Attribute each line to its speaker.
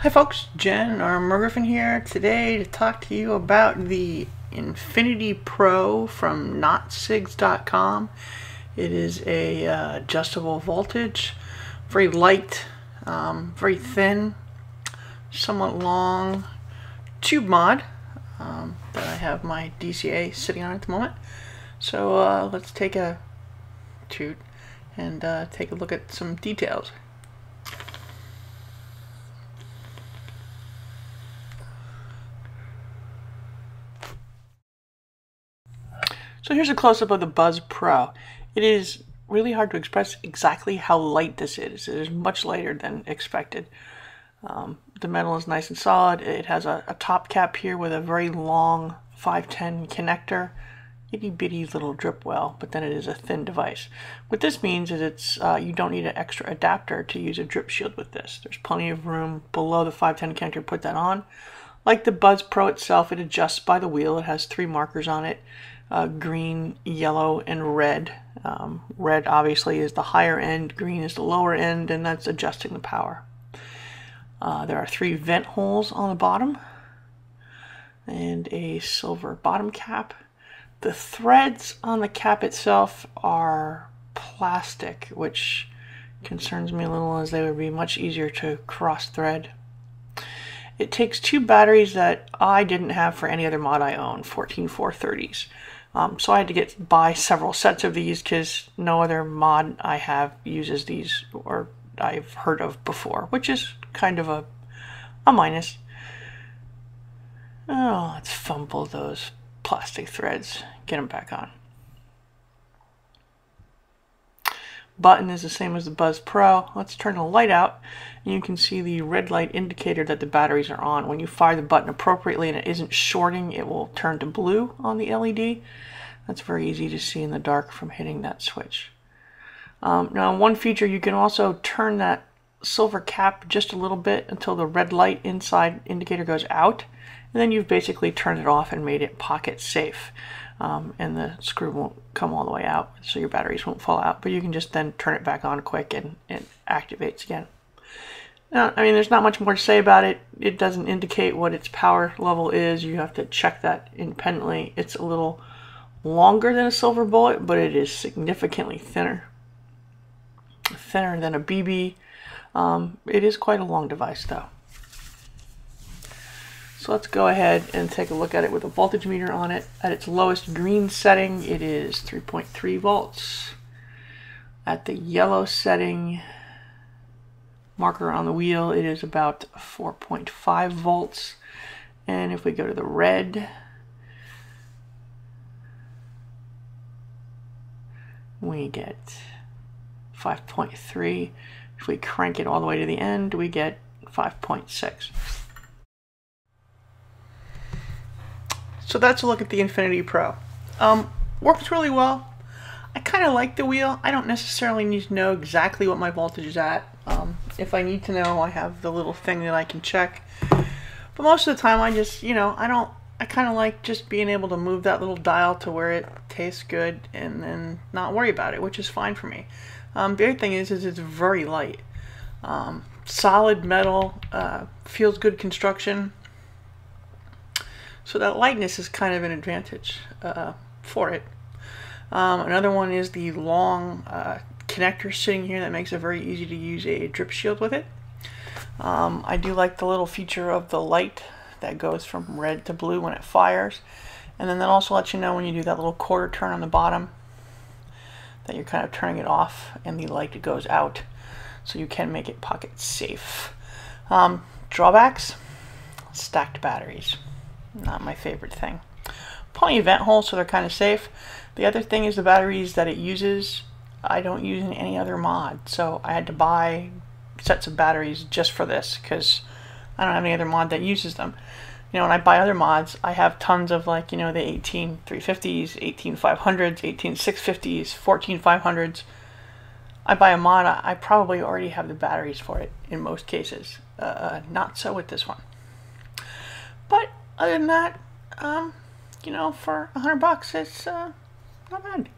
Speaker 1: Hi folks, Jen or Griffin here today to talk to you about the Infinity Pro from e-cig.com. It is a adjustable voltage, very light, very thin, somewhat long tube mod that I have my DCA sitting on at the moment. So let's take a toot and take a look at some details. So here's a close-up of the Buzz Pro. It is really hard to express exactly how light this is. It is much lighter than expected. The metal is nice and solid. It has a top cap here with a very long 510 connector. Itty bitty little drip well, but then it is a thin device. What this means is it's you don't need an extra adapter to use a drip shield with this. There's plenty of room below the 510 connector to put that on. Like the Buzz Pro itself, it adjusts by the wheel. It has 3 markers on it. Green, yellow, and red. Red obviously is the higher end, green is the lower end, and that's adjusting the power. There are 3 vent holes on the bottom and a silver bottom cap. The threads on the cap itself are plastic, which concerns me a little as they would be much easier to cross thread. It takes 2 batteries that I didn't have for any other mod I own, 14430s. So I had to buy several sets of these because no other mod I have uses these or I've heard of before, which is kind of a minus. Oh, let's fumble those plastic threads, get them back on. Button is the same as the Buzz Pro. Let's turn the light out and you can see the red light indicator that the batteries are on. When you fire the button appropriately and it isn't shorting, it will turn to blue on the LED. That's very easy to see in the dark from hitting that switch. Now, one feature, you can also turn that silver cap just a little bit until the red light inside indicator goes out, and then you've basically turned it off and made it pocket safe. And the screw won't come all the way out, so your batteries won't fall out, but you can just then turn it back on quick and it activates again. Now, I mean, there's not much more to say about it. It doesn't indicate what its power level is. You have to check that independently. It's a little longer than a silver bullet, but it is significantly thinner than a BB. It is quite a long device though. So let's go ahead and take a look at it with a voltage meter on it. At its lowest green setting, it is 3.3 volts. At the yellow setting, marker on the wheel, it is about 4.5 volts. And if we go to the red, we get 5.3. If we crank it all the way to the end, we get 5.6. So that's a look at the Infinity Pro. Works really well. I kind of like the wheel. I don't necessarily need to know exactly what my voltage is at. If I need to know, I have the little thing that I can check. But most of the time, I just, I kind of like just being able to move that little dial to where it tastes good and then not worry about it, which is fine for me. The other thing is it's very light. Solid metal, feels good construction. So that lightness is kind of an advantage for it. Another one is the long connector sitting here that makes it very easy to use a drip shield with it. I do like the little feature of the light that goes from red to blue when it fires. And then that also lets you know when you do that little quarter turn on the bottom that you're kind of turning it off and the light goes out. So you can make it pocket safe. Drawbacks, stacked batteries. Not my favorite thing. Plenty of vent holes, so they're kind of safe. The other thing is the batteries that it uses, I don't use in any other mod. So I had to buy sets of batteries just for this because I don't have any other mod that uses them. When I buy other mods, I have tons of the 18350s, 18500s, 18650s, 14500s. I buy a mod, I probably already have the batteries for it in most cases. Not so with this one. But other than that, for $100, it's not bad.